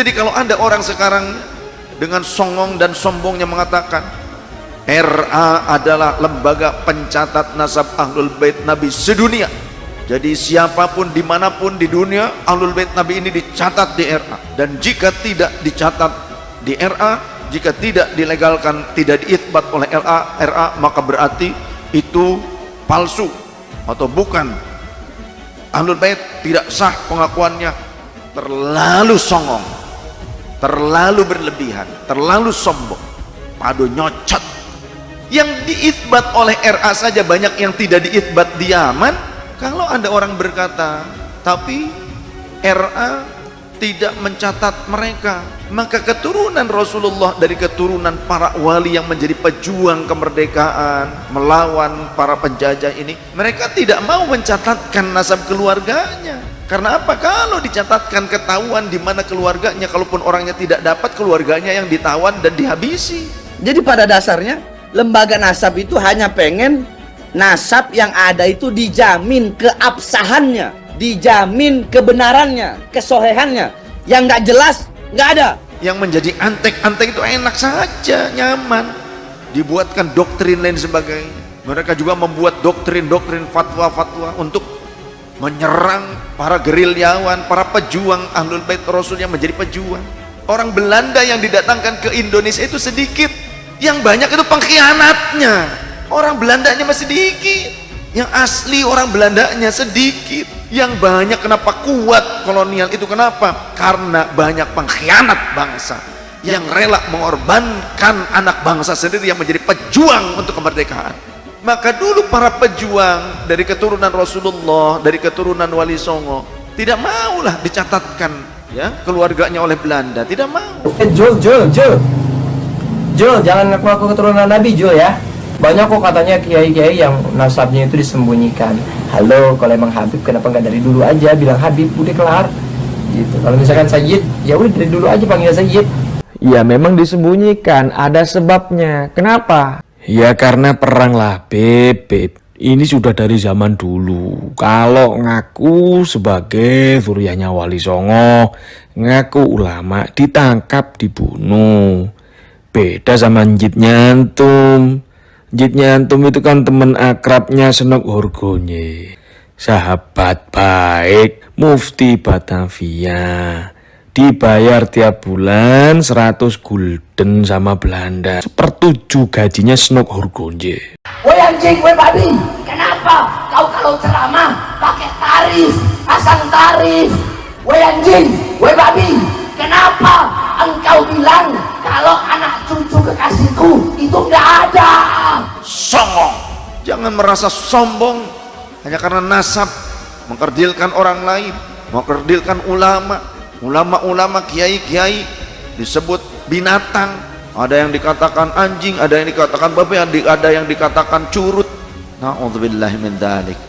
Jadi kalau ada orang sekarang dengan songong dan sombongnya mengatakan RA adalah lembaga pencatat nasab Ahlul Bait Nabi sedunia, jadi siapapun dimanapun di dunia Ahlul Bait Nabi ini dicatat di RA, dan jika tidak dicatat di RA, jika tidak dilegalkan, tidak diithbat oleh RA, maka berarti itu palsu atau bukan Ahlul Bait, tidak sah pengakuannya. Terlalu songong, terlalu berlebihan, terlalu sombong, padu nyocot. Yang diithbat oleh RA saja banyak yang tidak diithbat di Yaman. Kalau ada orang berkata tapi RA tidak mencatat mereka, maka keturunan Rasulullah dari keturunan para wali yang menjadi pejuang kemerdekaan melawan para penjajah ini, mereka tidak mau mencatatkan nasab keluarganya. Karena apa? Kalau dicatatkan ketahuan di mana keluarganya, kalaupun orangnya tidak dapat, keluarganya yang ditawan dan dihabisi. Jadi pada dasarnya lembaga nasab itu hanya pengen nasab yang ada itu dijamin keabsahannya, dijamin kebenarannya, kesohehannya. Yang nggak jelas nggak ada. Yang menjadi antek-antek itu enak saja, nyaman. Dibuatkan doktrin lain sebagainya. Mereka juga membuat doktrin-doktrin, fatwa-fatwa untuk menyerang para gerilyawan, para pejuang Ahlul Bait Rasul yang menjadi pejuang. Orang Belanda yang didatangkan ke Indonesia itu sedikit, yang banyak itu pengkhianatnya. Orang Belandanya masih sedikit, yang asli orang Belandanya sedikit. Yang banyak kenapa kuat kolonial itu, kenapa? Karena banyak pengkhianat bangsa yang rela mengorbankan anak bangsa sendiri yang menjadi pejuang untuk kemerdekaan. Maka dulu para pejuang dari keturunan Rasulullah, dari keturunan Wali Songo, tidak maulah dicatatkan ya keluarganya oleh Belanda, tidak mau. Jul, jangan ngaku keturunan Nabi, Jul ya. Banyak kok katanya kiai-kiai yang nasabnya itu disembunyikan. Halo, kalau emang Habib kenapa nggak dari dulu aja bilang Habib, udah kelar gitu. Kalau misalkan Sayyid, ya udah dari dulu aja panggil Sayyid. Ya memang disembunyikan, ada sebabnya. Kenapa? Ya karena perang lah, Beb. Ini sudah dari zaman dulu. Kalau ngaku sebagai zuriyahnya Wali Songo, ngaku ulama, ditangkap, dibunuh. Beda sama Njit Nyantum. Njit Nyantum itu kan teman akrabnya Senok Horgonye, sahabat baik Mufti Batavia. Dibayar tiap bulan 100 gulden sama Belanda, sepertujuh gajinya Senok Horgonje. Woi anjing, woi babi, kenapa kau kalau ceramah pakai tarif, pasang tarif? Woi anjing, woi babi, kenapa engkau bilang kalau anak cucu kekasihku itu nggak ada? Songong, jangan merasa sombong hanya karena nasab, mengkerdilkan orang lain, mengkerdilkan ulama. Ulama-ulama, kiai-kiai disebut binatang, ada yang dikatakan anjing, ada yang dikatakan babi, ada yang dikatakan curut. Na'udzubillahi min dzalik.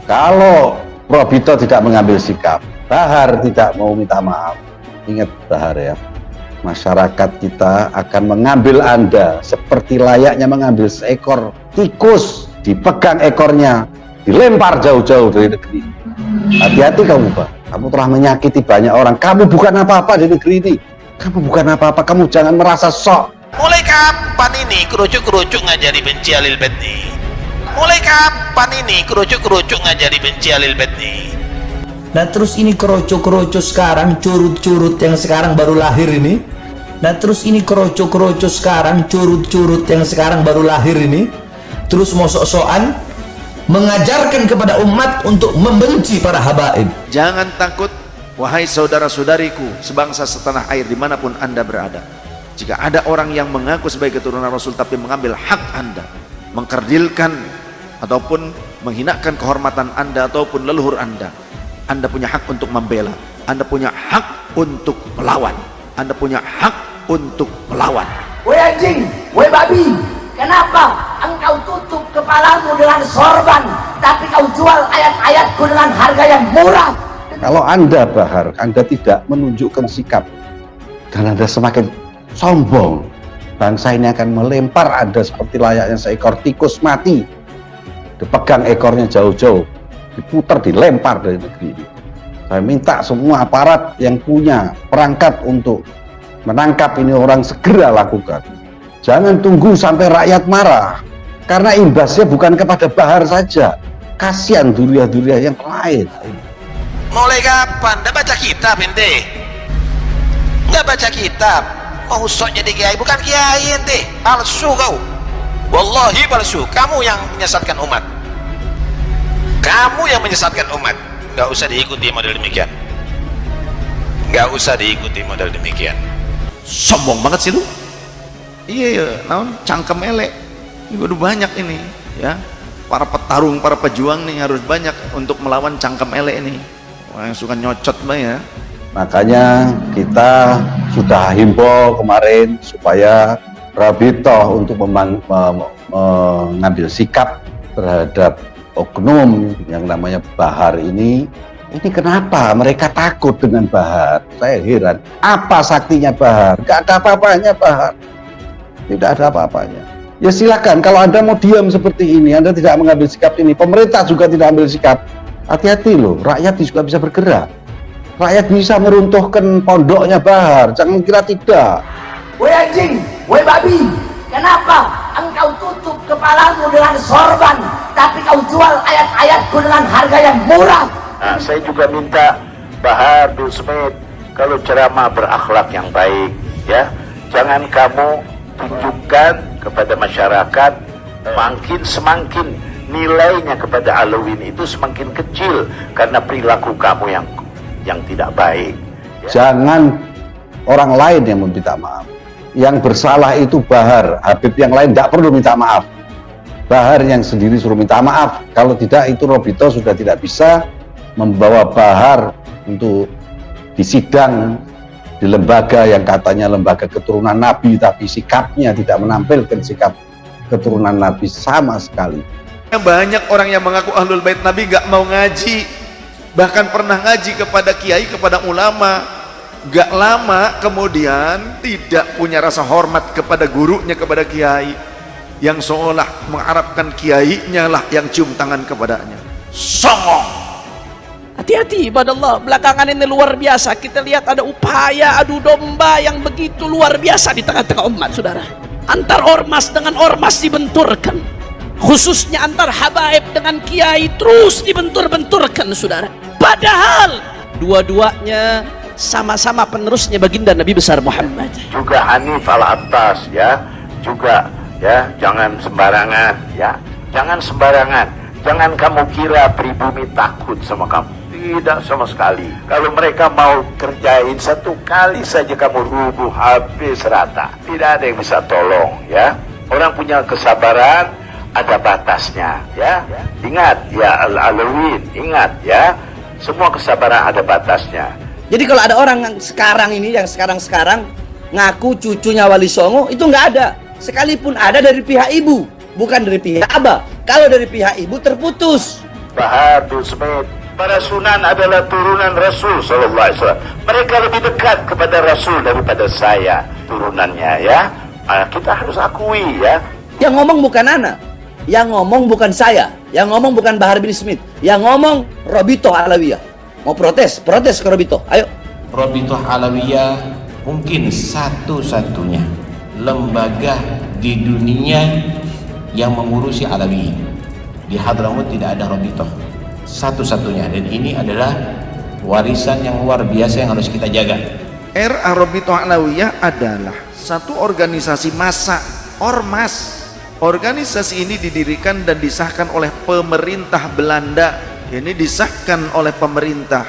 Kalau Probito tidak mengambil sikap, Bahar tidak mau minta maaf, ingat Bahar ya, masyarakat kita akan mengambil Anda seperti layaknya mengambil seekor tikus, dipegang ekornya, dilempar jauh-jauh dari negeri. Hati-hati kamu, Pak. Kamu telah menyakiti banyak orang. Kamu bukan apa-apa di negeri ini. Kamu bukan apa-apa. Kamu jangan merasa sok. Mulai kapan ini kerucuk-kerucuk ngajari benci Ahlul Bait nih? Mulai kapan ini kerucuk-kerucuk ngajari benci Ahlul Bait nih? Nah terus ini kerucuk-kerucuk sekarang, curut-curut yang sekarang baru lahir ini. Nah terus ini kerucuk-kerucuk sekarang, curut-curut yang sekarang baru lahir ini. Terus mau sok-sokan mengajarkan kepada umat untuk membenci para habaib. Jangan takut, wahai saudara-saudariku sebangsa setanah air dimanapun Anda berada. Jika ada orang yang mengaku sebagai keturunan Rasul tapi mengambil hak Anda, mengkerdilkan ataupun menghinakan kehormatan Anda ataupun leluhur Anda punya hak untuk membela, Anda punya hak untuk melawan, Anda punya hak untuk melawan. Woi anjing, woi babi, kenapa engkau tutup kepalamu dengan sorban, tapi kau jual ayat-ayatku dengan harga yang murah? Kalau Anda, Bahar, Anda tidak menunjukkan sikap dan Anda semakin sombong, bangsa ini akan melempar Anda seperti layaknya seekor tikus mati, dipegang ekornya jauh-jauh, diputar, dilempar dari negeri ini. Saya minta semua aparat yang punya perangkat untuk menangkap ini orang segera lakukan. Jangan tunggu sampai rakyat marah, karena imbasnya bukan kepada Bahar saja, kasihan duriah-duriah yang lain. Mulai kapan? Nggak baca kitab ente? Nggak baca kitab? Mau sok jadi kiai? Bukan kiai ente, palsu kau. Wallahi palsu. Kamu yang menyesatkan umat. Kamu yang menyesatkan umat. Nggak usah diikuti model demikian. Nggak usah diikuti model demikian. Sombong banget sih lu. Iya, naon cangkem elek. Ini udah banyak ini, ya. Para petarung, para pejuang nih harus banyak untuk melawan cangkem elek ini. Wah, yang suka nyocot mbak ya. Makanya kita sudah himbau kemarin supaya Rabitoh untuk mengambil sikap terhadap oknum yang namanya Bahar ini. Ini kenapa mereka takut dengan Bahar? Saya heran. Apa saktinya Bahar? Gak ada apa-apanya Bahar. Tidak ada apa-apanya. Ya silakan, kalau Anda mau diam seperti ini, Anda tidak mengambil sikap ini, pemerintah juga tidak ambil sikap. Hati-hati loh, rakyat juga bisa bergerak. Rakyat bisa meruntuhkan pondoknya Bahar, jangan kira tidak. Woi anjing, woi babi, kenapa engkau tutup kepalamu dengan sorban, tapi kau jual ayat-ayatku dengan harga yang murah? Nah, saya juga minta Bahar bin Smith, kalau ceramah berakhlak yang baik, ya, jangan kamu tunjukkan kepada masyarakat makin semakin nilainya kepada Alawin itu semakin kecil karena perilaku kamu yang tidak baik. Jangan orang lain yang meminta maaf. Yang bersalah itu Bahar. Habib yang lain tidak perlu minta maaf. Bahar yang sendiri suruh minta maaf. Kalau tidak, itu Robito sudah tidak bisa membawa Bahar untuk disidang di lembaga yang katanya lembaga keturunan Nabi, tapi sikapnya tidak menampilkan sikap keturunan Nabi sama sekali. Banyak orang yang mengaku ahlul bait Nabi gak mau ngaji, bahkan pernah ngaji kepada kiai, kepada ulama. Gak lama kemudian tidak punya rasa hormat kepada gurunya, kepada kiai, yang seolah mengharapkan kiainya lah yang cium tangan kepadanya. Songong. Hati-hati ibadah Allah, belakangan ini luar biasa. Kita lihat ada upaya adu domba yang begitu luar biasa di tengah-tengah umat, saudara. Antar ormas dengan ormas dibenturkan, khususnya antar habaib dengan kiai terus dibentur-benturkan, saudara. Padahal dua-duanya sama-sama penerusnya baginda Nabi besar Muhammad. Juga Hanif al-Attas, ya, juga, ya, jangan sembarangan, ya, jangan sembarangan. Jangan kamu kira pribumi takut sama kamu. Tidak sama sekali. Kalau mereka mau kerjain satu kali saja kamu rubuh habis rata. Tidak ada yang bisa tolong, ya. Orang punya kesabaran ada batasnya, ya. Ingat, ya Al-Alawin, ingat, ya. Semua kesabaran ada batasnya. Jadi kalau ada orang yang sekarang ini, yang sekarang ngaku cucunya Wali Songo, itu nggak ada. Sekalipun ada dari pihak ibu, bukan dari pihak abah. Kalau dari pihak ibu terputus. Bahar bin Smith, para sunan adalah turunan Rasul Sallallahu Alaihi Wasallam. Mereka lebih dekat kepada Rasul daripada saya turunannya, ya. Kita harus akui, ya. Yang ngomong bukan anak, yang ngomong bukan saya, yang ngomong bukan Bahar bin Smith, yang ngomong Robito Alawiyah. Mau protes ke Robito, ayo. Robito Alawiyah mungkin satu-satunya lembaga di dunia yang mengurusi Alawi. Di Hadramut tidak ada Robito, satu-satunya, dan ini adalah warisan yang luar biasa yang harus kita jaga. RA Robito Alawiyah adalah satu organisasi massa, ormas. Organisasi ini didirikan dan disahkan oleh pemerintah Belanda. Ini disahkan oleh pemerintah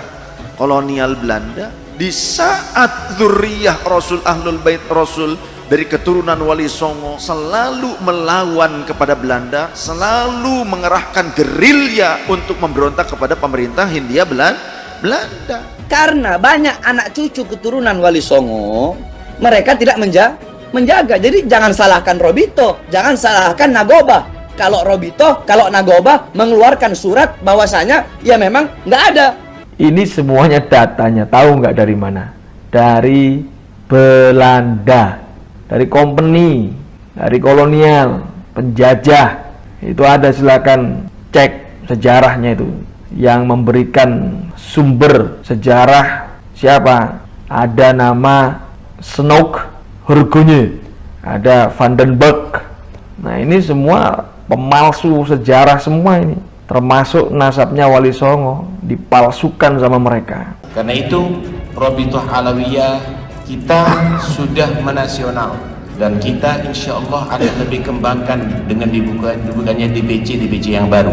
kolonial Belanda di saat zuriyah Rasul, Ahlul Bait Rasul dari keturunan Wali Songo selalu melawan kepada Belanda, selalu mengerahkan gerilya untuk memberontak kepada pemerintah Hindia Belanda. Karena banyak anak cucu keturunan Wali Songo, mereka tidak menjaga. Jadi jangan salahkan Robito, jangan salahkan Nagoba. Kalau Robito, kalau Nagoba mengeluarkan surat bahwasanya ya memang nggak ada. Ini semuanya datanya, tahu nggak dari mana? Dari Belanda, dari company, dari kolonial, penjajah. Itu ada, silakan cek sejarahnya itu. Yang memberikan sumber sejarah siapa? Ada nama Snoek Hurgonje, ada Van den Berg. Nah, ini semua pemalsu sejarah semua ini, termasuk nasabnya Wali Songo dipalsukan sama mereka. Karena itu Rabithah Alawiyah kita sudah menasional, dan kita insya Allah akan lebih kembangkan dengan dibukanya DPC yang baru.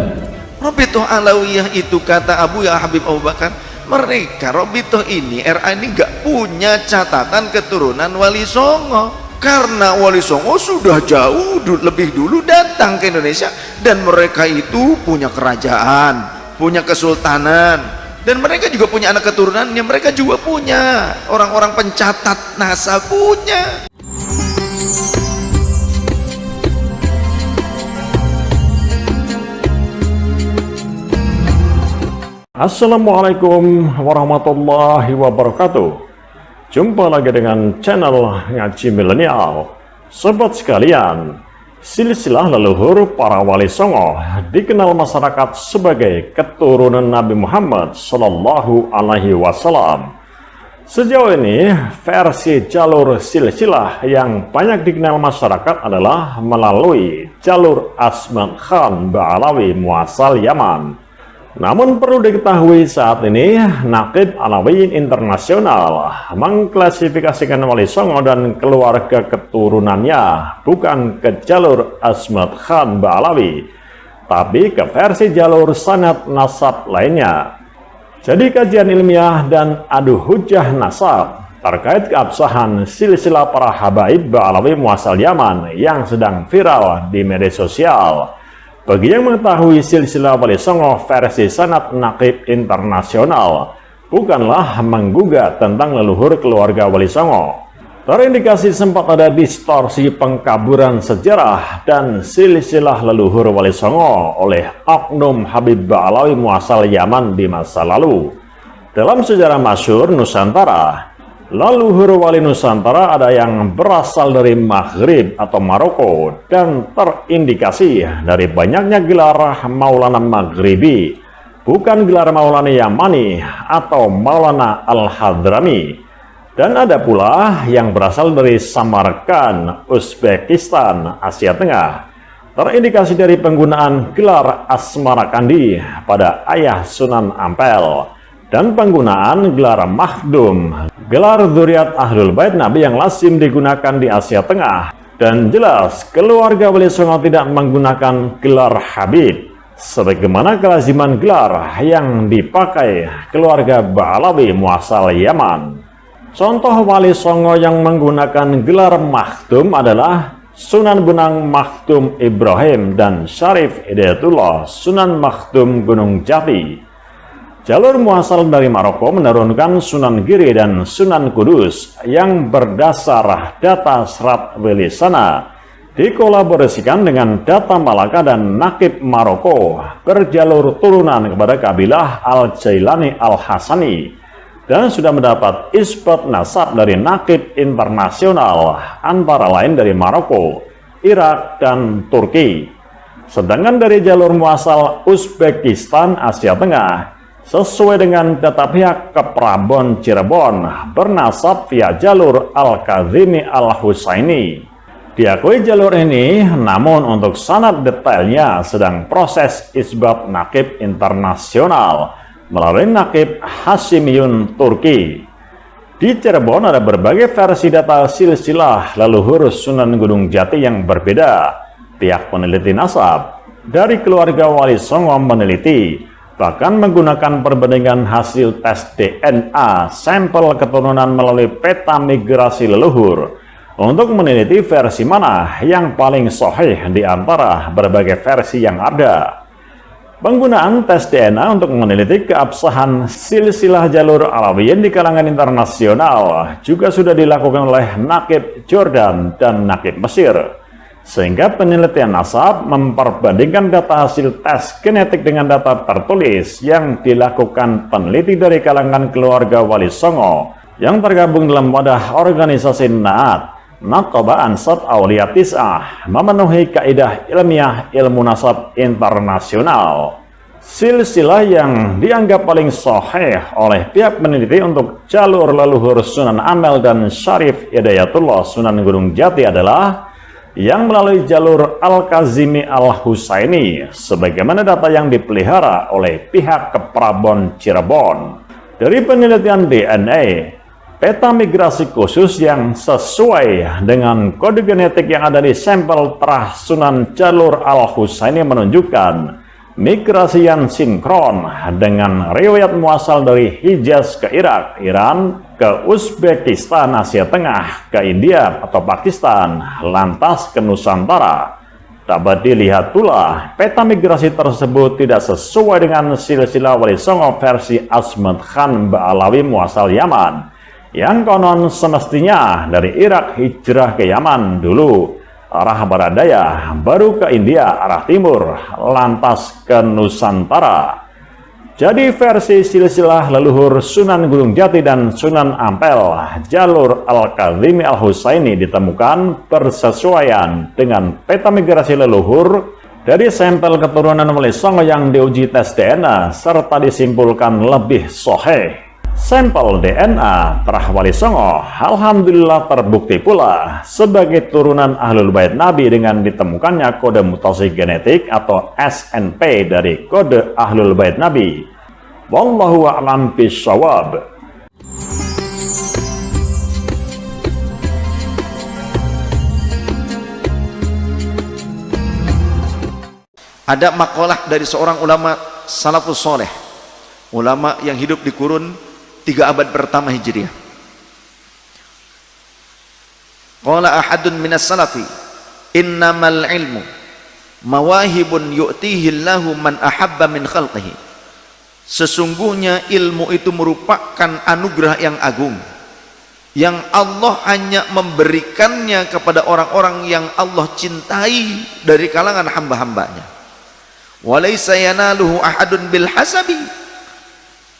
Rabithah Alawiyah itu, kata Abu Ya Habib Abu Bakar, mereka Rabithah ini, RA ini gak punya catatan keturunan Wali Songo, karena Wali Songo sudah jauh lebih dulu datang ke Indonesia, dan mereka itu punya kerajaan, punya kesultanan, dan mereka juga punya anak keturunannya, mereka juga punya orang-orang pencatat nasab punya. Assalamualaikum warahmatullahi wabarakatuh. Jumpa lagi dengan channel Ngaji Milenial. Sobat sekalian, silsilah leluhur para Wali Songo dikenal masyarakat sebagai keturunan Nabi Muhammad Sallallahu Alaihi Wasallam. Sejauh ini, versi jalur silsilah yang banyak dikenal masyarakat adalah melalui jalur Asmat Khan Ba'alawi muasal Yaman. Namun perlu diketahui saat ini, Naqib Alawiyin Internasional mengklasifikasikan Wali Songo dan keluarga keturunannya bukan ke jalur Asmat Khan Ba'alawi, tapi ke versi jalur sanad nasab lainnya. Jadi kajian ilmiah dan adu hujah nasab terkait keabsahan silsilah para habaib Ba'alawi muasal Yaman yang sedang viral di media sosial. Bagi yang mengetahui silsilah Wali Songo versi sanad Naqib Internasional, bukanlah menggugat tentang leluhur keluarga Wali Songo. Terindikasi sempat ada distorsi pengkaburan sejarah dan silsilah leluhur Wali Songo oleh oknum Habib Ba'alawi muasal Yaman di masa lalu. Dalam sejarah masyhur Nusantara, leluhur Wali Nusantara ada yang berasal dari Maghrib atau Maroko dan terindikasi dari banyaknya gelar Maulana Maghribi, bukan gelar Maulana Yamani atau Maulana Al-Hadrami. Dan ada pula yang berasal dari Samarkand, Uzbekistan, Asia Tengah. Terindikasi dari penggunaan gelar Asmarakandi pada ayah Sunan Ampel dan penggunaan gelar Makhdum, gelar Dzurriyyat Ahlul Bait Nabi yang lazim digunakan di Asia Tengah. Dan jelas keluarga Wali Songo tidak menggunakan gelar Habib sebagaimana kelaziman gelar yang dipakai keluarga Ba'alawi muasal Yaman. Contoh Wali Songo yang menggunakan gelar Makhdum adalah Sunan Bonang Makhdum Ibrahim dan Syarif Hidayatullah Sunan Makhdum Gunung Jati. Jalur muasal dari Maroko menurunkan Sunan Giri dan Sunan Kudus yang berdasar data Serat Wilisana dikolaborasikan dengan data Malaka dan Naqib Maroko berjalur turunan kepada kabilah Al-Jailani Al-Hasani dan sudah mendapat isbat nasab dari Naqib Internasional antara lain dari Maroko, Irak, dan Turki. Sedangkan dari jalur muasal Uzbekistan Asia Tengah, sesuai dengan data pihak Keprabon Cirebon, bernasab via jalur Al-Kazimi Al-Husaini. Diakui jalur ini, namun untuk sanad detailnya sedang proses isbat Naqib Internasional melalui Naqib Hashimiyun Turki. Di Cirebon ada berbagai versi data silsilah leluhur Sunan Gunung Jati yang berbeda. Pihak peneliti nasab dari keluarga Wali Songo meneliti, bahkan menggunakan perbandingan hasil tes DNA sampel keturunan melalui peta migrasi leluhur untuk meneliti versi mana yang paling sahih di antara berbagai versi yang ada. Penggunaan tes DNA untuk meneliti keabsahan silsilah jalur Alawiyin di kalangan internasional juga sudah dilakukan oleh Naqib Jordan dan Naqib Mesir. Sehingga penelitian nasab memperbandingkan data hasil tes genetik dengan data tertulis yang dilakukan peneliti dari kalangan keluarga Wali Songo yang tergabung dalam wadah organisasi Naat, Naqaba Ansat Aulia Tis'ah, memenuhi kaidah ilmiah ilmu nasab internasional. silsilah yang dianggap paling sahih oleh pihak peneliti untuk jalur leluhur Sunan Ampel dan Syarif Hidayatullah Sunan Gunung Jati adalah yang melalui jalur Al-Kazimi Al-Husaini, sebagaimana data yang dipelihara oleh pihak Keprabon Cirebon. Dari penelitian DNA, peta migrasi khusus yang sesuai dengan kode genetik yang ada di sampel terah Sunan jalur Al-Husaini menunjukkan migrasi yang sinkron dengan riwayat muasal dari Hijaz ke Irak, Iran, ke Uzbekistan, Asia Tengah, ke India atau Pakistan, lantas ke Nusantara. Dapat dilihat pula, peta migrasi tersebut tidak sesuai dengan silsilah Wali Songo versi Asmad Khan Ba'alawi muasal Yaman, yang konon semestinya dari Irak hijrah ke Yaman dulu, arah barat daya, baru ke India, arah timur, lantas ke Nusantara. Jadi versi silsilah leluhur Sunan Gunung Jati dan Sunan Ampel, jalur Al-Kazimi Al-Husaini ditemukan bersesuaian dengan peta migrasi leluhur dari sampel keturunan Wali Songo yang diuji tes DNA, serta disimpulkan lebih sahih. Sampel DNA terah Wali Songo alhamdulillah terbukti pula sebagai turunan Ahlul Bait Nabi dengan ditemukannya kode mutasi genetik atau SNP dari kode Ahlul Bait Nabi. Wallahu a'lam bishawab. Ada makalah dari seorang ulama salafus soleh, ulama yang hidup di kurun 3 abad pertama Hijriah. Qala ahadun minas salafi, innamal ilmu mawahibun yu'tihi Allahu man ahabba min khalqihi. Sesungguhnya ilmu itu merupakan anugerah yang agung yang Allah hanya memberikannya kepada orang-orang yang Allah cintai dari kalangan hamba-hambanya. Walaysa yanaluhu ahadun bil hasabi.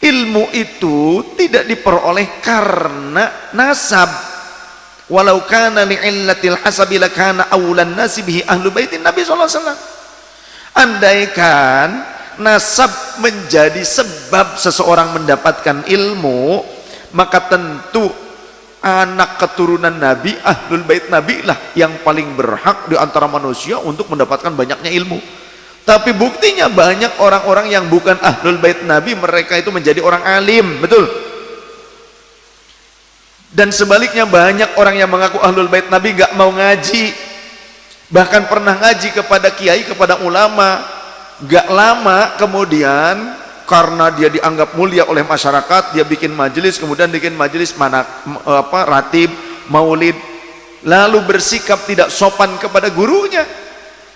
Ilmu itu tidak diperoleh karena nasab. Walau kana li'illatil hasabi lakana awlan nasi bihi ahlu baitin Nabi SAW. Andaikan nasab menjadi sebab seseorang mendapatkan ilmu, maka tentu anak keturunan Nabi, ahlul bait Nabi lah yang paling berhak di antara manusia untuk mendapatkan banyaknya ilmu. Tapi buktinya banyak orang-orang yang bukan ahlul bait Nabi, mereka itu menjadi orang alim, betul. Dan sebaliknya banyak orang yang mengaku ahlul bait Nabi gak mau ngaji, bahkan pernah ngaji kepada kiai, kepada ulama, gak lama kemudian karena dia dianggap mulia oleh masyarakat, dia bikin majelis, kemudian bikin majelis ratib, maulid, lalu bersikap tidak sopan kepada gurunya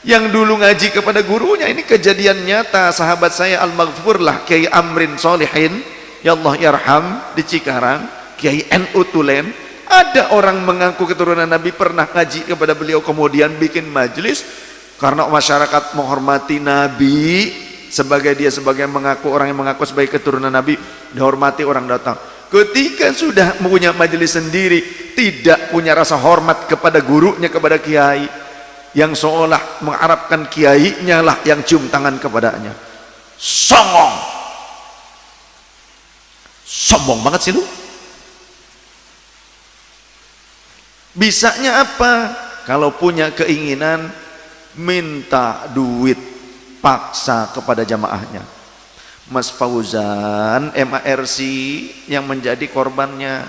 yang dulu ngaji kepada gurunya. Ini kejadian nyata. Sahabat saya al-maghfur lah Kiai Amrin Solihin, ya Allah yarham, di Cikarang, Kiai NU Tulen, ada orang mengaku keturunan Nabi, pernah ngaji kepada beliau, kemudian bikin majelis karena masyarakat menghormati Nabi sebagai mengaku orang yang mengaku sebagai keturunan Nabi, dihormati orang datang. Ketika sudah punya majelis sendiri, tidak punya rasa hormat kepada gurunya, kepada kiai, yang seolah mengharapkan kiainya lah yang cium tangan kepadanya. Songong, sombong banget sih lu. Bisanya apa? Kalau punya keinginan, minta duit paksa kepada jamaahnya. Mas Fauzan MARC yang menjadi korbannya,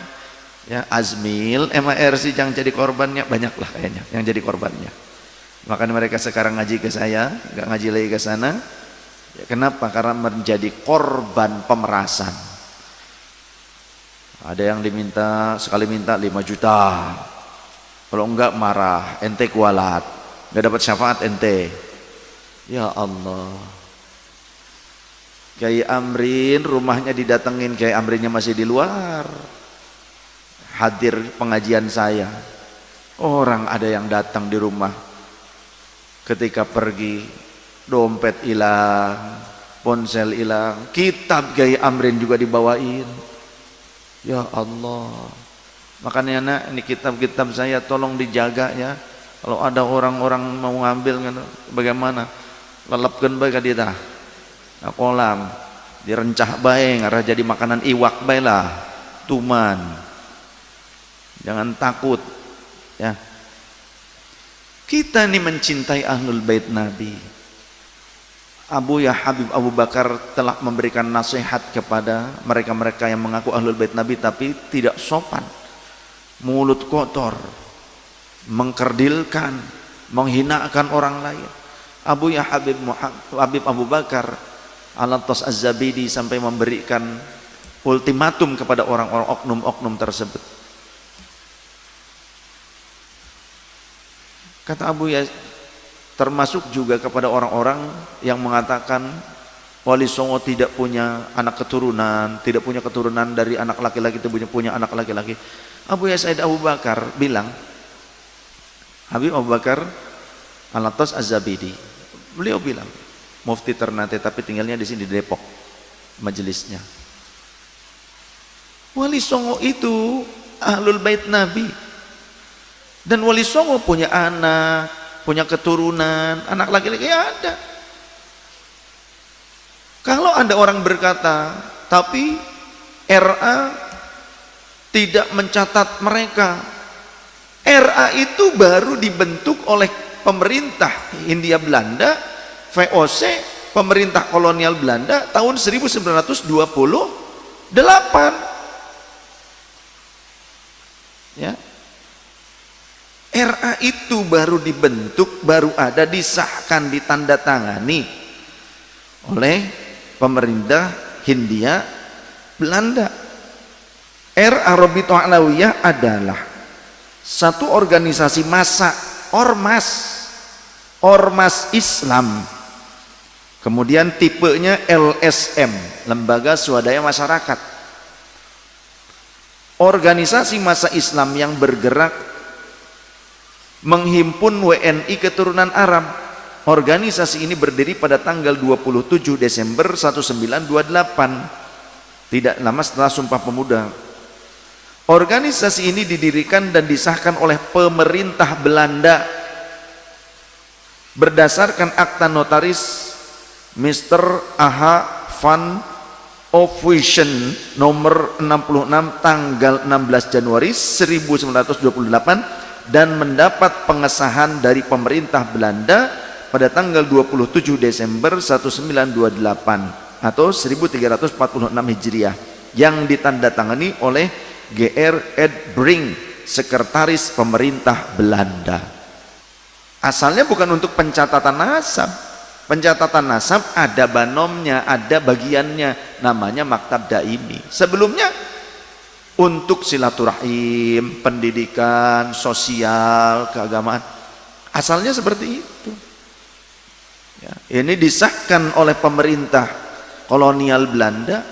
ya Azmil MARC yang jadi korbannya, banyaklah kayaknya yang jadi korbannya. Makanya mereka sekarang ngaji ke saya, nggak ngaji lagi ke sana. Ya, kenapa? Karena menjadi korban pemerasan. Ada yang diminta, sekali minta 5 juta, kalau enggak marah, ente kualat, nggak dapat syafaat ente. Ya Allah, Kiai Amrin rumahnya didatengin, Kiai Amrinnya masih di luar, hadir pengajian saya. Orang ada yang datang di rumah, ketika pergi dompet hilang, ponsel hilang, kitab Kiai Amrin juga dibawain. Ya Allah, makanya nak, ini kitab-kitab saya tolong dijaga ya. Kalau ada orang-orang mau ngambil, bagaimana? Lelapkan baik dia dah. kolam direncah bae ngarah jadi makanan iwak bae lah, tuman. Jangan takut ya. Kita ini mencintai Ahlul Bait Nabi. Habib Abu Bakar telah memberikan nasihat kepada mereka-mereka yang mengaku Ahlul Bait Nabi tapi tidak sopan, mulut kotor, mengkerdilkan, menghinakan orang lain. Habib Abu Bakar Al-Attas Az-Zabidi sampai memberikan ultimatum kepada orang-orang oknum-oknum tersebut. Kata Abu Yazid, termasuk juga kepada orang-orang yang mengatakan Wali Songo tidak punya anak keturunan, tidak punya keturunan dari anak laki-laki, tidak punya anak laki-laki. Abu Yazid Abu Bakar bilang, Habib Abu Bakar Al-Attas Az-Zabidi, beliau bilang, Mufti Ternate tapi tinggalnya di sini di Depok, majelisnya. Wali Songo itu Ahlul Bait Nabi. Dan Wali Songo punya anak, punya keturunan, anak laki-laki ada. Kalau ada orang berkata, tapi RA tidak mencatat mereka. RA itu baru dibentuk oleh pemerintah Hindia Belanda, VOC, pemerintah kolonial Belanda tahun 1928. Ya. RA itu baru dibentuk, baru ada, disahkan, ditandatangani oleh pemerintah Hindia Belanda. RA Rabithah Alawiyah adalah satu organisasi massa, ormas Islam. Kemudian tipenya LSM, Lembaga Swadaya Masyarakat. Organisasi massa Islam yang bergerak menghimpun WNI keturunan Arab. Organisasi ini berdiri pada tanggal 27 Desember 1928, tidak lama setelah Sumpah Pemuda. Organisasi ini didirikan dan disahkan oleh pemerintah Belanda berdasarkan akta notaris Mr. A.H. van Ophuijsen nomor 66 tanggal 16 Januari 1928 dan mendapat pengesahan dari pemerintah Belanda pada tanggal 27 Desember 1928 atau 1346 Hijriah yang ditandatangani oleh G.R. Ed Brink, sekretaris pemerintah Belanda. Asalnya bukan untuk pencatatan nasab. Pencatatan nasab ada banomnya, ada bagiannya, namanya Maktab Daimi. Sebelumnya untuk silaturahim, pendidikan, sosial, keagamaan. Asalnya seperti itu. Ya, ini disahkan oleh pemerintah kolonial Belanda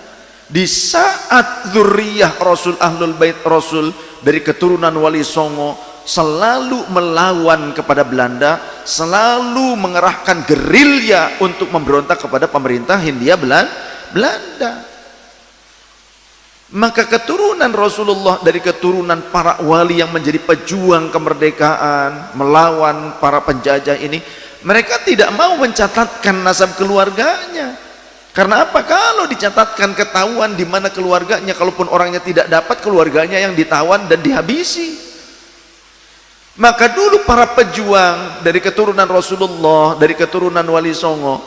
di saat zuriyah Rasul, Ahlul Bait Rasul dari keturunan Wali Songo selalu melawan kepada Belanda, selalu mengerahkan gerilya untuk memberontak kepada pemerintah Hindia Belanda. Maka keturunan Rasulullah dari keturunan para wali yang menjadi pejuang kemerdekaan melawan para penjajah ini, mereka tidak mau mencatatkan nasab keluarganya. Karena apa? Kalau dicatatkan ketahuan di mana keluarganya, kalaupun orangnya tidak dapat, keluarganya yang ditawan dan dihabisi. Maka dulu para pejuang dari keturunan Rasulullah, dari keturunan Wali Songo,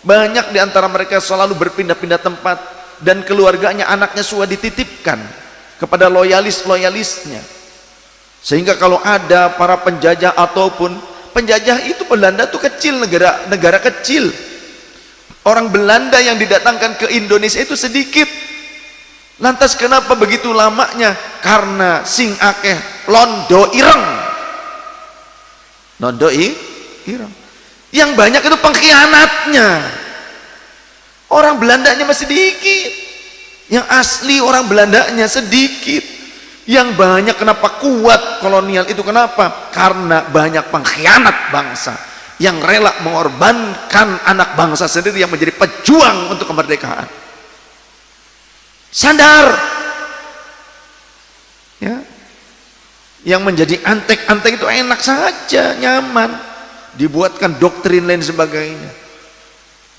banyak di antara mereka selalu berpindah-pindah tempat, dan keluarganya, anaknya sudah dititipkan kepada loyalis-loyalisnya. Sehingga kalau ada para penjajah ataupun penjajah itu, Belanda itu kecil, negara kecil. Orang Belanda yang didatangkan ke Indonesia itu sedikit. Lantas kenapa begitu lamanya? Karena sing akeh londo ireng. Londo ireng. Yang banyak itu pengkhianatnya. Orang Belandanya masih sedikit. Yang asli orang Belandanya sedikit. Yang banyak kenapa kuat kolonial itu, kenapa? Karena banyak pengkhianat bangsa yang rela mengorbankan anak bangsa sendiri yang menjadi pejuang untuk kemerdekaan. Sadar ya, yang menjadi antek-antek itu enak saja, nyaman, dibuatkan doktrin lain sebagainya.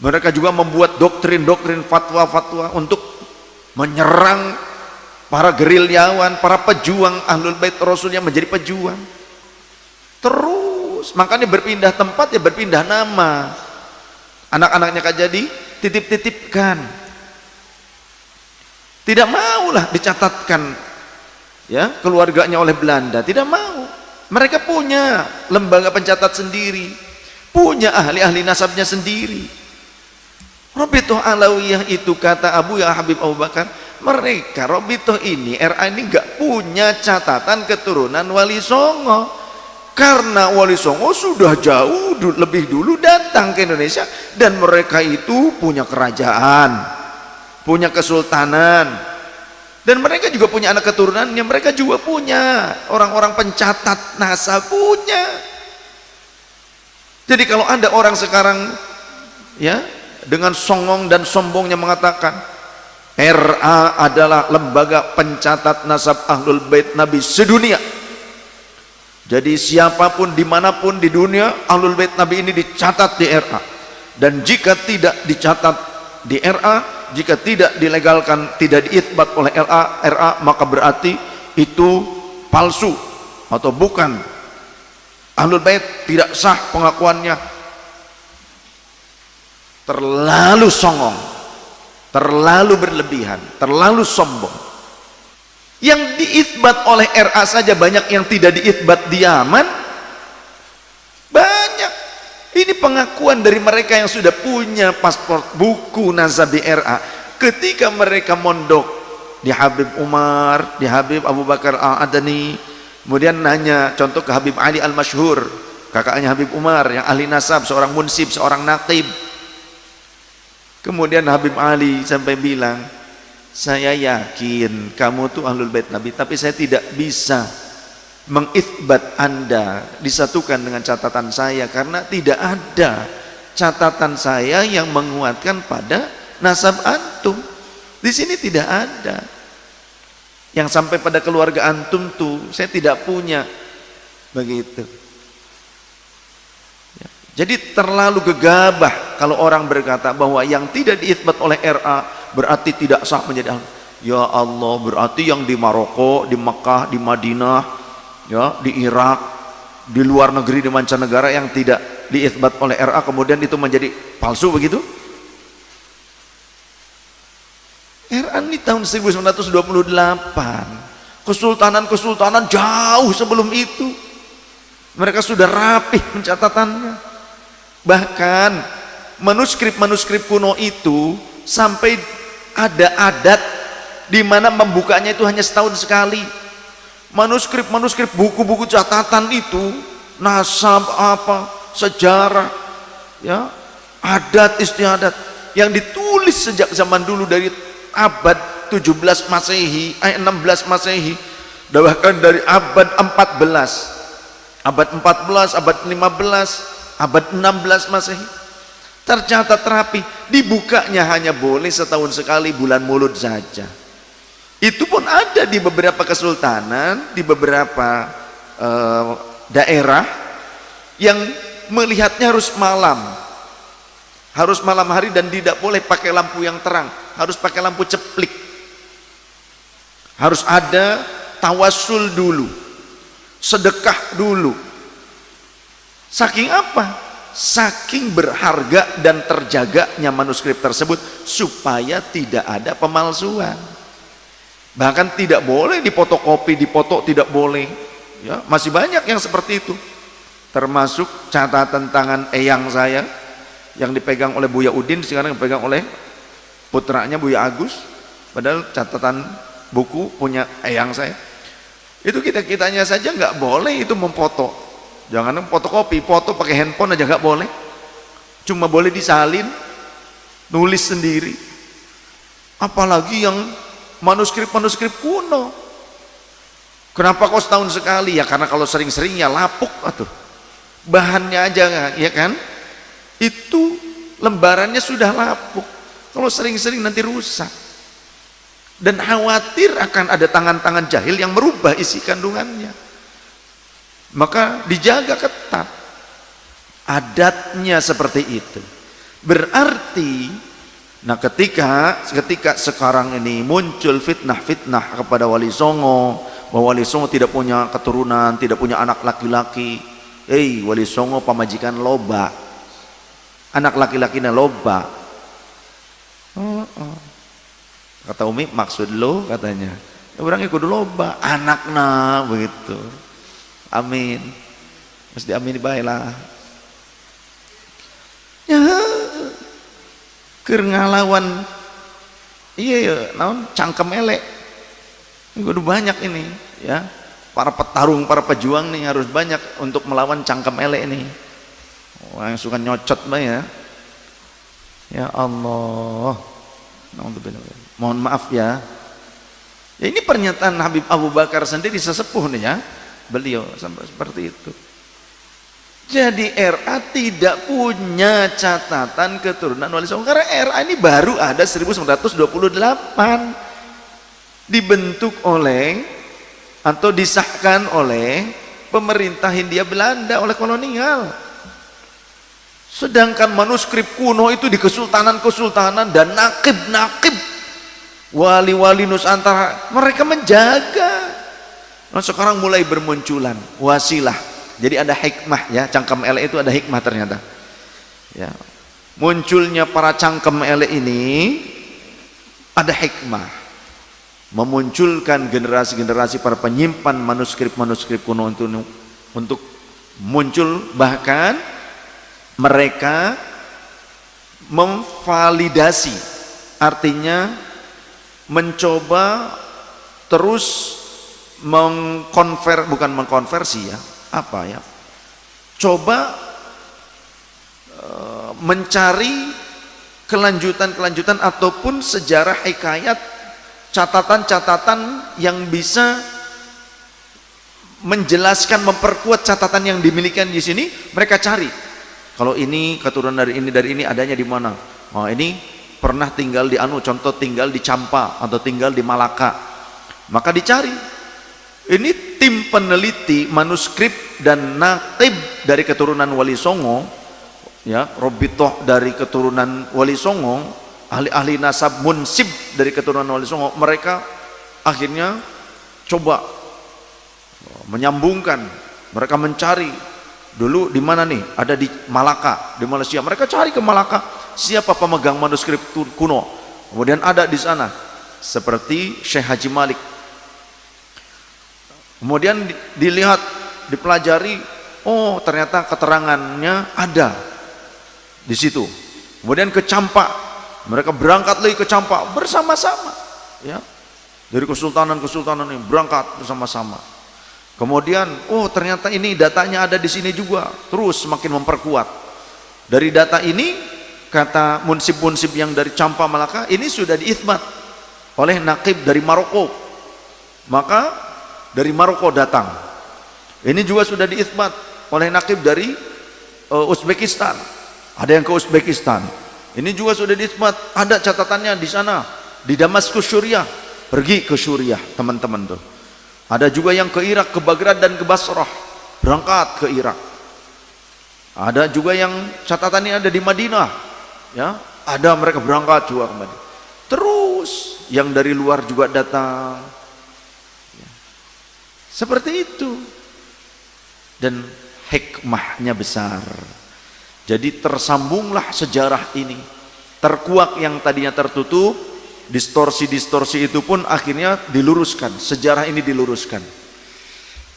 Mereka juga membuat doktrin-doktrin, fatwa-fatwa untuk menyerang para gerilyawan, para pejuang Ahlul Bait Rasul yang menjadi pejuang. Terus makanya berpindah tempat ya berpindah nama. Anak-anaknya kan jadi titip-titipkan. Tidak maulah dicatatkan ya keluarganya oleh Belanda, tidak mau. Mereka punya lembaga pencatat sendiri, punya ahli-ahli nasabnya sendiri. Rabithah Alawiyah itu kata Abu Ya Habib Abu Bakar, mereka Rabithah ini, RA ini nggak punya catatan keturunan Wali Songo, karena Wali Songo sudah jauh lebih dulu datang ke Indonesia dan mereka itu punya kerajaan, punya kesultanan, dan mereka juga punya anak keturunannya, mereka juga punya orang-orang pencatat nasab punya. Jadi kalau ada orang sekarang ya dengan songong dan sombongnya mengatakan RA adalah lembaga pencatat nasab Ahlul Bait Nabi sedunia, jadi siapapun dimanapun di dunia Ahlul Bait Nabi ini dicatat di RA, dan jika tidak dicatat di RA, jika tidak dilegalkan, tidak diitsbat oleh RA, maka berarti itu palsu atau bukan Ahlul Bait, tidak sah pengakuannya. Terlalu songong, terlalu berlebihan, terlalu sombong. Yang diitsbat oleh RA saja banyak yang tidak diitsbat di Yaman, banyak. Ini pengakuan dari mereka yang sudah punya paspor buku nasabi RA ketika mereka mondok di Habib Umar, di Habib Abu Bakar Al-Adani, kemudian nanya contoh ke Habib Ali Al-Masyhur, kakaknya Habib Umar yang ahli nasab, seorang munsib, seorang naqib. Kemudian Habib Ali sampai bilang, saya yakin kamu tuh Ahlul Bait Nabi, tapi saya tidak bisa mengitsbat Anda disatukan dengan catatan saya karena tidak ada catatan saya yang menguatkan pada nasab antum. Di sini tidak ada. Yang sampai pada keluarga antum tuh saya tidak punya. Begitu. Jadi terlalu gegabah kalau orang berkata bahwa yang tidak diitsbat oleh RA berarti tidak sah menjadi ahli. Ya Allah, berarti yang di Maroko, di Mekah, di Madinah, ya, di Irak, di luar negeri, di mancanegara yang tidak diitsbat oleh RA kemudian itu menjadi palsu begitu? RA ini tahun 1928. Kesultanan-kesultanan jauh sebelum itu. Mereka sudah rapih pencatatannya. Bahkan manuskrip-manuskrip kuno itu sampai ada adat di mana membukanya itu hanya setahun sekali. Manuskrip-manuskrip buku-buku catatan itu nasab apa, sejarah, ya, adat istiadat yang ditulis sejak zaman dulu dari abad 17 Masehi, 16 Masehi, bahkan dari abad 14, abad 14, abad 15, abad 16 Masehi tercatat rapi. Dibukanya hanya boleh setahun sekali, bulan Maulud saja. Itu pun ada di beberapa kesultanan, di beberapa daerah yang melihatnya harus malam hari dan tidak boleh pakai lampu yang terang, harus pakai lampu ceplik. Harus ada tawassul dulu, sedekah dulu. Saking apa? Saking berharga dan terjaganya manuskrip tersebut supaya tidak ada pemalsuan. Bahkan tidak boleh difotokopi, dipoto tidak boleh. Ya, masih banyak yang seperti itu. Termasuk catatan tangan eyang saya yang dipegang oleh Buya Udin, sekarang dipegang oleh putranya Buya Agus. Padahal catatan buku punya eyang saya. Itu kita-kitanya saja nggak boleh itu memfoto. Jangan fotokopi, foto pakai handphone aja nggak boleh. Cuma boleh disalin, nulis sendiri. Apalagi yang manuskrip-manuskrip kuno. Kenapa kok setahun sekali? Ya karena kalau sering-sering ya lapuk atuh. Bahannya aja ya kan? Itu lembarannya sudah lapuk. Kalau sering-sering nanti rusak. Dan khawatir akan ada tangan-tangan jahil yang merubah isi kandungannya. Maka dijaga ketat. Adatnya seperti itu. Berarti, nah ketika sekarang ini muncul fitnah-fitnah kepada Wali Songo, bahwa Wali Songo tidak punya keturunan, tidak punya anak laki-laki. Wali Songo pamajikan loba, anak laki-lakinya loba. Kata Umi, maksud lo katanya, orangnya kudu loba, anakna begitu. Amin. Mesti amin baiklah. Ya, keur ngalawan iya naon cangkem elek. Kudu banyak ini ya. Para petarung, para pejuang nih harus banyak untuk melawan cangkem elek ini. Orang yang suka nyocot mah ya. Ya Allah. Mohon maaf ya. Ya ini pernyataan Habib Abu Bakar sendiri sesepuh nih ya. Beliau sampai seperti itu. Jadi RA tidak punya catatan keturunan Wali Songo karena RA ini baru ada 1928 dibentuk oleh atau disahkan oleh pemerintah Hindia Belanda, oleh kolonial. Sedangkan manuskrip kuno itu di kesultanan-kesultanan dan nakib-nakib wali-wali Nusantara mereka menjaga. Nah, sekarang mulai bermunculan wasilah. Jadi ada hikmah ya, cangkem elek itu ada hikmah ternyata. Ya. Munculnya para cangkem elek ini ada hikmah. Memunculkan generasi-generasi para penyimpan manuskrip-manuskrip kuno untuk muncul, bahkan mereka memvalidasi, artinya mencoba terus bukan mengkonversi ya, apa ya, coba mencari kelanjutan-kelanjutan ataupun sejarah hikayat, catatan-catatan yang bisa menjelaskan, memperkuat catatan yang dimiliki di sini. Mereka cari, kalau ini keturunan dari ini adanya di mana? Oh, ini pernah tinggal di contoh tinggal di Campa atau tinggal di Malaka. Maka dicari. Ini tim peneliti manuskrip dan nakib dari keturunan Wali Songo, ya, Robitoh dari keturunan Wali Songo, ahli-ahli nasab munsib dari keturunan Wali Songo. Mereka akhirnya coba menyambungkan, mereka mencari dulu di mana nih, ada di Malaka, di Malaysia. Mereka cari ke Malaka, siapa pemegang manuskrip kuno. Kemudian ada di sana seperti Syekh Haji Malik. Kemudian dilihat, dipelajari, oh ternyata keterangannya ada di situ. Kemudian ke Campa, mereka berangkat lagi ke Campa bersama-sama, ya, dari kesultanan-kesultanan ini berangkat bersama-sama. Kemudian, oh ternyata ini datanya ada di sini juga, terus semakin memperkuat. Dari data ini, kata munsib-munsib yang dari Campa Malaka, ini sudah diithbat oleh nakib dari Maroko. Maka dari Maroko datang. Ini juga sudah diithbat oleh nakib dari Uzbekistan. Ada yang ke Uzbekistan. Ini juga sudah diithbat, ada catatannya di sana, di Damaskus Suriah. Pergi ke Suriah, teman-teman tuh. Ada juga yang ke Irak, ke Baghdad dan ke Basrah, berangkat ke Irak. Ada juga yang catatannya ada di Madinah, ya, ada mereka berangkat juga ke Madinah. Terus yang dari luar juga datang, ya. Seperti itu. Dan hikmahnya besar. Jadi tersambunglah sejarah ini. Terkuak yang tadinya tertutup, distorsi-distorsi itu pun akhirnya diluruskan, sejarah ini diluruskan.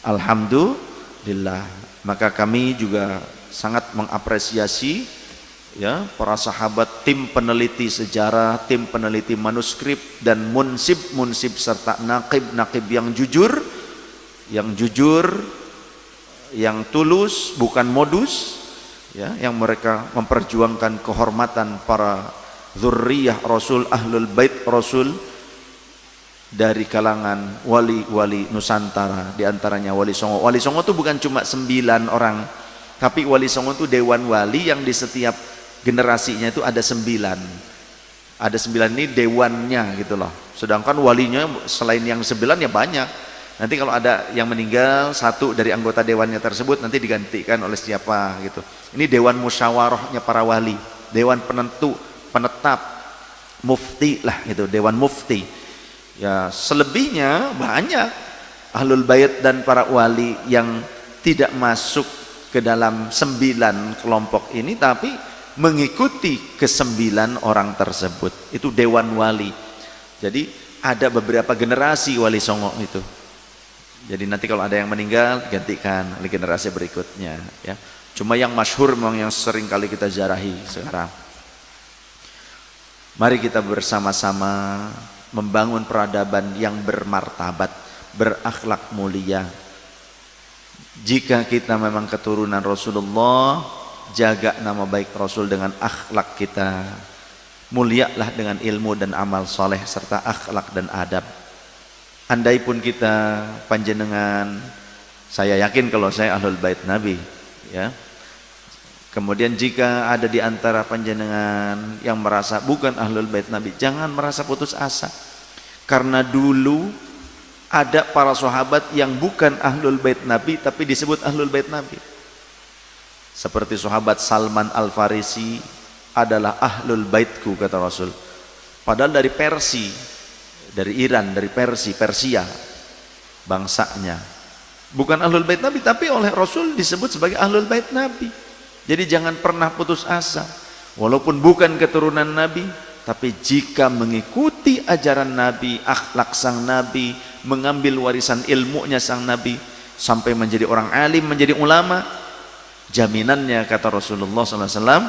Alhamdulillah. Maka kami juga sangat mengapresiasi, ya, para sahabat, tim peneliti sejarah, tim peneliti manuskrip dan munsib serta nakib yang tulus, bukan modus, ya, yang mereka memperjuangkan kehormatan para zurriyah Rasul, ahlul bait Rasul dari kalangan wali-wali Nusantara, diantaranya Wali Songo. Wali Songo itu bukan cuma 9 orang, tapi Wali Songo itu dewan wali yang di setiap generasinya itu ada 9. Ada 9 ini dewannya gitu loh. Sedangkan walinya selain yang 9 ya banyak. Nanti kalau ada yang meninggal, satu dari anggota dewannya tersebut nanti digantikan oleh siapa gitu. Ini dewan musyawarahnya para wali. dewan penentu, penetap, mufti lah itu, dewan mufti. Ya, selebihnya banyak ahlul bait dan para wali yang tidak masuk ke dalam 9 kelompok ini, tapi mengikuti ke-9 orang tersebut. Itu dewan wali. Jadi ada beberapa generasi wali songo itu. Jadi nanti kalau ada yang meninggal gantikan oleh generasi berikutnya, ya. Cuma yang masyhur memang yang sering kali kita ziarahi sekarang. Mari kita bersama-sama membangun peradaban yang bermartabat, berakhlak mulia. Jika kita memang keturunan Rasulullah, jaga nama baik Rasul dengan akhlak kita. Mulialah dengan ilmu dan amal soleh serta akhlak dan adab. Andai pun kita panjenengan, saya yakin kalau saya ahlul bait Nabi, ya. Kemudian jika ada di antara panjenengan yang merasa bukan ahlul bait Nabi, jangan merasa putus asa. Karena dulu ada para sahabat yang bukan ahlul bait Nabi tapi disebut ahlul bait Nabi. Seperti sahabat Salman Al-Farisi adalah ahlul baitku, kata Rasul. Padahal dari dari Iran, dari Persia bangsanya. Bukan ahlul bait Nabi tapi oleh Rasul disebut sebagai ahlul bait Nabi. Jadi jangan pernah putus asa. Walaupun bukan keturunan Nabi, tapi jika mengikuti ajaran Nabi, akhlak sang Nabi, mengambil warisan ilmunya sang Nabi sampai menjadi orang alim, menjadi ulama, jaminannya kata Rasulullah SAW,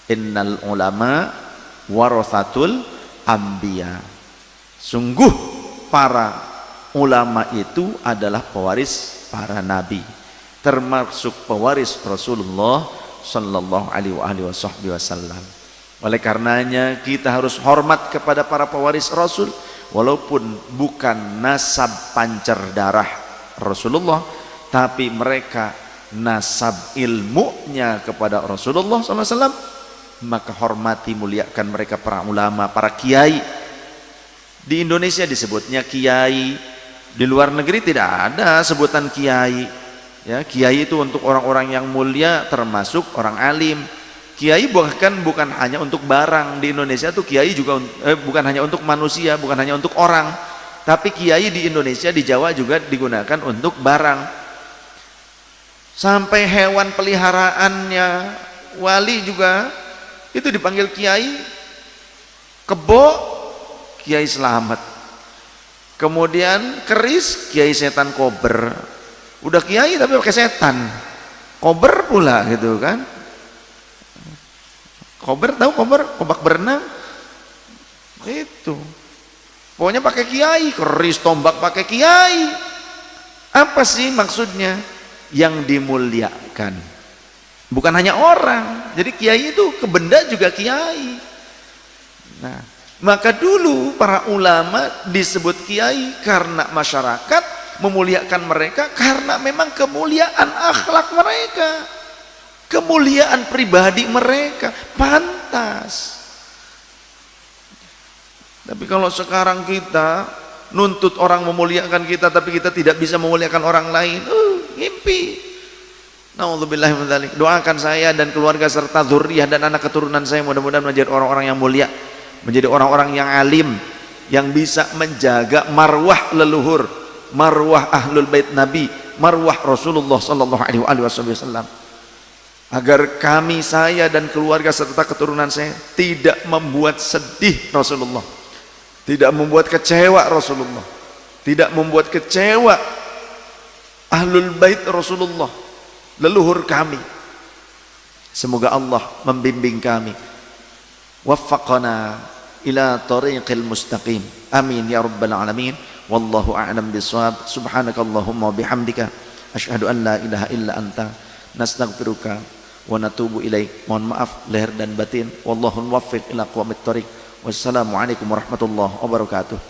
innal ulama warathatul anbiya. Sungguh para ulama itu adalah pewaris para nabi, termasuk pewaris Rasulullah sallallahu alaihi wasallam. Oleh karenanya kita harus hormat kepada para pewaris Rasul, walaupun bukan nasab pancar darah Rasulullah, tapi mereka nasab ilmunya kepada Rasulullah SAW. Maka hormati, muliakan mereka, para ulama, para kiai. Di Indonesia disebutnya kiai, di luar negeri tidak ada sebutan kiai. Ya, kiai itu untuk orang-orang yang mulia, termasuk orang alim. Kiai bahkan bukan hanya untuk barang. Di Indonesia tuh kiai juga bukan hanya untuk manusia, bukan hanya untuk orang, tapi kiai di Indonesia, di Jawa juga digunakan untuk barang. Sampai hewan peliharaannya wali juga itu dipanggil kiai. Kebo, Kiai Selamat. Kemudian keris, Kiai Setan Kober. Udah kiai tapi pakai setan, kober pula gitu kan. Kober, tahu kober? Kobak berenang itu. Pokoknya pakai kiai, keris, tombak pakai kiai. Apa sih maksudnya? Yang dimuliakan, bukan hanya orang. Jadi kiai itu ke benda juga kiai. Nah, maka dulu para ulama disebut kiai karena masyarakat memuliakan mereka, karena memang kemuliaan akhlak mereka, kemuliaan pribadi mereka pantas. Tapi kalau sekarang kita nuntut orang memuliakan kita tapi kita tidak bisa memuliakan orang lain, ngimpi. Nauzubillahi min dzalik. Doakan saya dan keluarga serta zuriyah dan anak keturunan saya mudah-mudahan menjadi orang-orang yang mulia, menjadi orang-orang yang alim, yang bisa menjaga marwah leluhur, marwah ahlul bait Nabi, marwah Rasulullah sallallahu alaihi wasallam. Agar kami, saya dan keluarga serta keturunan saya tidak membuat sedih Rasulullah, tidak membuat kecewa Rasulullah, tidak membuat kecewa ahlul bait Rasulullah, leluhur kami. Semoga Allah membimbing kami, waffaqana ila tariqil mustaqim, amin ya rabbal alamin. Wallahu a'lam bishawab. Subhanakallahumma bihamdika asyhadu an la ilaha illa anta nastaghfiruka wa natubu ilaik. Mohon maaf lahir dan batin. Wallahu muwaffiq ila aqwamit thoriq. Wassalamualaikum warahmatullahi wabarakatuh.